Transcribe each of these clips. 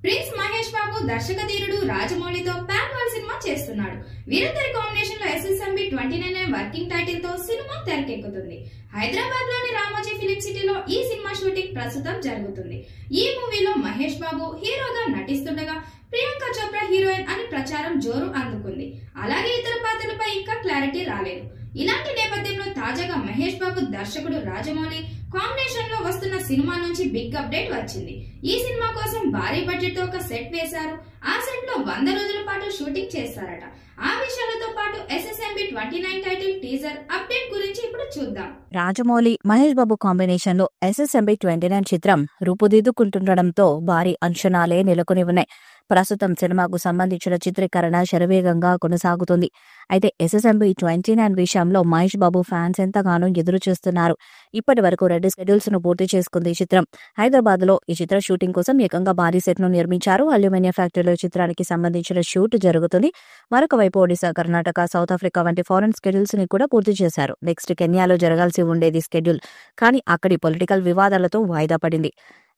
Prince Mahesh Babu దర్శకధీరుడు రాజమౌళితో pan world cinema చేస్తున్నాడు. వీరిద్దరి combination లో SSMB 29 వర్కింగ్ టైటిల్ తో సినిమా తెరకెక్కుతుంది. హైదరాబాద్ లోని రామోజీ ఫిలిం సిటీలో ఈ సినిమా షూటింగ్ ప్రస్తుతం జరుగుతుంది. ఈ మూవీలో మహేష్ బాబు హీరోగా నటిస్తుండగా ప్రియాంక చోప్రా హీరోయిన్ అని ప్రచారం జోరు అందుకుంది. అలాగే ఇతర పాత్రలపై ఇంకా క్లారిటీ రాలేదు. ఇలాంటి నేపథ్యంలో తాజాగా మహేష్ బాబు దర్శకుడు రాజమౌళి కాంబినేషన్ లో వస్తున్న సినిమా నుంచి బిగ్ అప్డేట్ వచ్చింది. ఈ సినిమా కోసం భారీ బడ్జెట్ తో ఒక సెట్ వేశారు. ఆ సెట్ లో 100 రోజుల పాటు షూటింగ్ చేస్తారట. ఆ విషయాలతో పాటు SSMB 29 టైటిల్ టీజర్ అప్డేట్ గురించి ఇప్పుడు చూద్దాం. రాజమౌళి మహేష్ బాబు కాంబినేషన్ లో SSMB 29 చిత్రం రూపుదిద్దుకుంటుండడంతో భారీ అంచనాలే నెలకొని ఉన్నాయి. ప్రస్తుతం సినిమాకు సంబంధించిన చిత్రీకరణ శరవేగంగా కొనసాగుతుంది. అయితే SSMB 29 విషయంలో మహేష్ బాబు ఫ్యాన్స్ ఎంతగానో ఎదురు చూస్తున్నారు. ఇప్పటి వరకు 2 షెడ్యూల్స్ ను పూర్తి చేసుకుంది ఈ చిత్రం. హైదరాబాద్ లో ఈ చిత్ర షూటింగ్ కోసం ఏకంగా భారీ సెట్ ను నిర్మించారు. అల్యూమినియం ఫ్యాక్టరీలో చిత్రానికి సంబంధించిన షూట్ జరుగుతుంది. మరొక వైపు ఒడిశా, కర్ణాటక, సౌత్ ఆఫ్రికా వంటి ఫారెన్ షెడ్యూల్స్ ని కూడా పూర్తి చేశారు. నెక్స్ట్ కెన్యాలో జరగాల్సి ఉండేది స్కెడ్యూల్, కానీ అక్కడి పొలిటికల్ వివాదాలతో వాయిదా పడింది.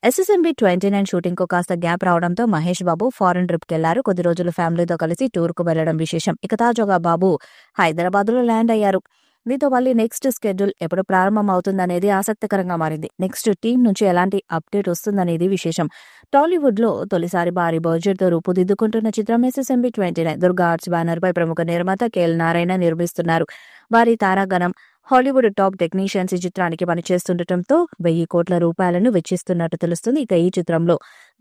SSMB 29 షూటింగ్ కు కాస్త గ్యాప్ రావడంతో మహేష్ బాబు ఫారెన్ ట్రిప్ కెళ్లారు. కొద్ది రోజులు ఫ్యామిలీతో కలిసి టూర్ కు వెళ్లడం విశేషం. ఇక తాజాగా బాబు హైదరాబాద్ లో ల్యాండ్ అయ్యారు. దీంతో మళ్ళీ నెక్స్ట్ స్కెడ్యూల్ ఎప్పుడు ప్రారంభం అవుతుందనేది ఆసక్తికరంగా మారింది. నెక్స్ట్ టీం నుంచి ఎలాంటి అప్డేట్ వస్తుందనేది విశేషం. టాలీవుడ్ లో తొలిసారి భారీ బడ్జెట్ తో రూపుదిద్దుకుంటున్న చిత్రం SSMB 29. దుర్గా ఆర్ట్స్ బ్యానర్ పై ప్రముఖ నిర్మాత KL నారాయణ నిర్మిస్తున్నారు. వారి తారాగణం హాలీవుడ్ టాప్ టెక్నీషియన్స్ ఈ చిత్రానికి పనిచేస్తుండటంతో 1000 కోట్ల రూపాయలను వెచ్చిస్తున్నట్టు తెలుస్తుంది. ఇక ఈ చిత్రంలో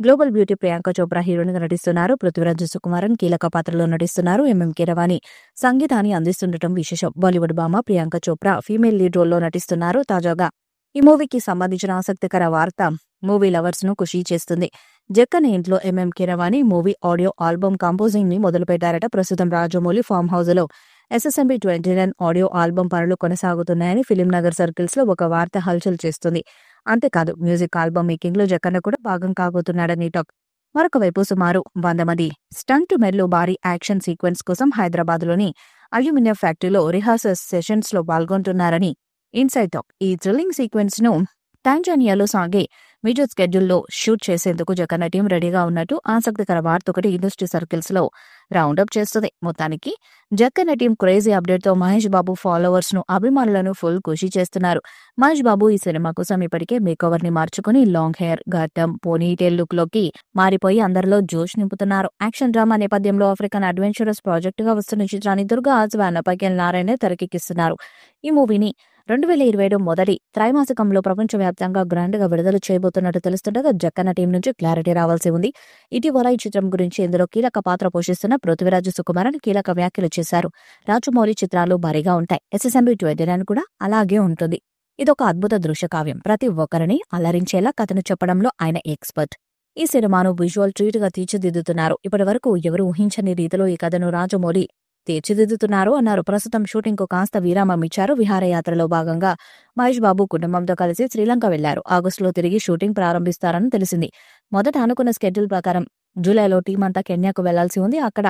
global beauty Priyanka Chopra heroine గా నటిస్తున్నారు. పృథ్వీరాజ్ సుకుమారన్ కీలక పాత్రలో నటిస్తున్నారు. కీరవాణి సంగీతాన్ని అందిస్తుండటం విశేషం. బాలీవుడ్ భామ ప్రియాంక చోప్రా ఫీమేల్ లీడ్ రోల్లో నటిస్తున్నారు. తాజాగా ఈ మూవీకి సంబంధించిన ఆసక్తికర వార్త మూవీ లవర్స్ ను ఖుషీ చేస్తుంది. జక్కన ఇంట్లో Keeravani movie audio album composing ని మొదలుపెట్టారట. ప్రస్తుతం రాజమౌళి ఫామ్ హౌస్ లో SSMB 29 ఆడియో ఆల్బమ్ పనులు కొనసాగుతున్నాయని ఫిలిం నగర్ సర్కిల్స్ లో ఒక వార్త హల్చల్ చేస్తుంది. అంతేకాదు మ్యూజిక్ ఆల్బమ్ మేకింగ్ లో జక్కన్న కూడా భాగం కాబోతున్నాడని టాక్. మరొక వైపు సుమారు 100 మంది స్టంట్ మెన్లు భారీ యాక్షన్ సీక్వెన్స్ కోసం హైదరాబాద్ లోని అల్యూమినియం ఫ్యాక్టరీలో రిహార్సల్ సెషన్స్ లో పాల్గొంటున్నారని ఇన్సైడ్ టాక్. ఈ థ్రిల్లింగ్ సీక్వెన్స్ ను టాంజానియాలో సాగే మేజర్ స్కెడ్యూల్లో షూట్ చేసేందుకు జక్కన్న టీం రెడీగా ఉన్నట్టు ఆసక్తికర వార్త ఒకటి ఇండస్ట్రీ సర్కిల్స్ లో రౌండప్ చేస్తుంది. మొత్తానికి జక్కన్న టీం క్రేజీ అప్డేట్ తో మహేష్ బాబు ఫాలోవర్స్ ను అభిమానులను ఫుల్ ఖుషి చేస్తున్నారు. మహేష్ బాబు ఈ సినిమా కోసం ఇప్పటికే మేకోవర్ ని మార్చుకుని లాంగ్ హెయిర్, గడ్డం, పోనీటైల్ లుక్ లోకి మారిపోయి అందరిలో జోష్ నింపుతున్నారు. యాక్షన్ డ్రామా నేపథ్యంలో ఆఫ్రికన్ అడ్వెంచరస్ ప్రాజెక్ట్ గా వస్తున్న చిత్రాన్ని దుర్గా ఆర్ట్స్ బ్యానర్ పై KL నారాయణ తెరకెక్కిస్తున్నారు. ఈ మూవీని 2027 మొదటి త్రైమాసికంలో ప్రపంచవ్యాప్తంగా గ్రాండ్ గా విడుదల చేయబోతున్నట్టు తెలుస్తుండగా జక్కన్న టీం నుంచి క్లారిటీ రావాల్సి ఉంది. ఇటీవల ఈ చిత్రం గురించి ఇందులో కీలక పాత్ర పోషిస్తున్న పృథ్వీరాజ్ సుకుమారన్ కీలక వ్యాఖ్యలు చేశారు. రాజమౌళి చిత్రాలు భారీగా ఉంటాయి, SSMB 29 కూడా అలాగే ఉంటుంది. ఇదొక అద్భుత దృశ్య కావ్యం. ప్రతి ఒక్కరిని అలరించేలా కథను చెప్పడంలో ఆయన ఎక్స్పర్ట్. ఈ సినిమాను విజువల్ ట్రీట్ గా తీర్చిదిద్దుతున్నారు. ఇప్పటి వరకు ఎవరు ఊహించని రీతిలో ఈ కథను రాజమౌళి తీర్చిదిద్దుతున్నారు అన్నారు. ప్రస్తుతం షూటింగ్ కు కాస్త విరామం ఇచ్చారు. విహారయాత్రలో భాగంగా మహేష్ బాబు కుటుంబంతో కలిసి శ్రీలంక వెళ్లారు. ఆగస్టులో తిరిగి షూటింగ్ ప్రారంభిస్తారని తెలిసింది. మొదట అనుకున్న స్కెడ్యూల్ ప్రకారం జూలైలో టీం అంతా కెన్యాకు వెళ్లాల్సి ఉంది. అక్కడ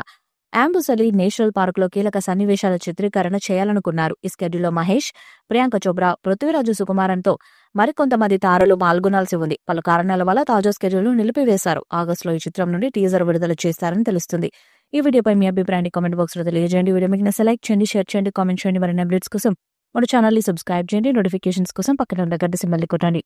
అంబుసలి నేషనల్ పార్క్ లో కీలక సన్నివేశాల చిత్రీకరణ చేయాలనుకున్నారు. ఈ స్కెడ్యూల్లో మహేష్, ప్రియాంక చోప్రా, పృథ్వీరాజ్ సుకుమారన్ తో మరికొంతమంది తారలు పాల్గొనాల్సి ఉంది. పలు కారణాల వల్ల తాజా స్కెడ్యూల్ నిలిపివేశారు. ఆగస్టులో ఈ చిత్రం నుండి టీజర్ విడుదల చేస్తారని తెలుస్తుంది. ఈ వీడియోపై మీ అభిప్రాయాన్ని కామెంట్ బాక్స్ లో తెలియజేయండి. వీడియో మీకు లైక్ చేయండి, షేర్ చేయండి, కామెంట్ చేయండి. మరిన్ని అప్డేట్స్ కోసం మన ఛానల్ ని సబ్స్క్రైబ్ చేయండి. నోటిఫికేషన్స్ కోసం పక్కన ఉన్న గంట సింబల్ ని కొట్టండి.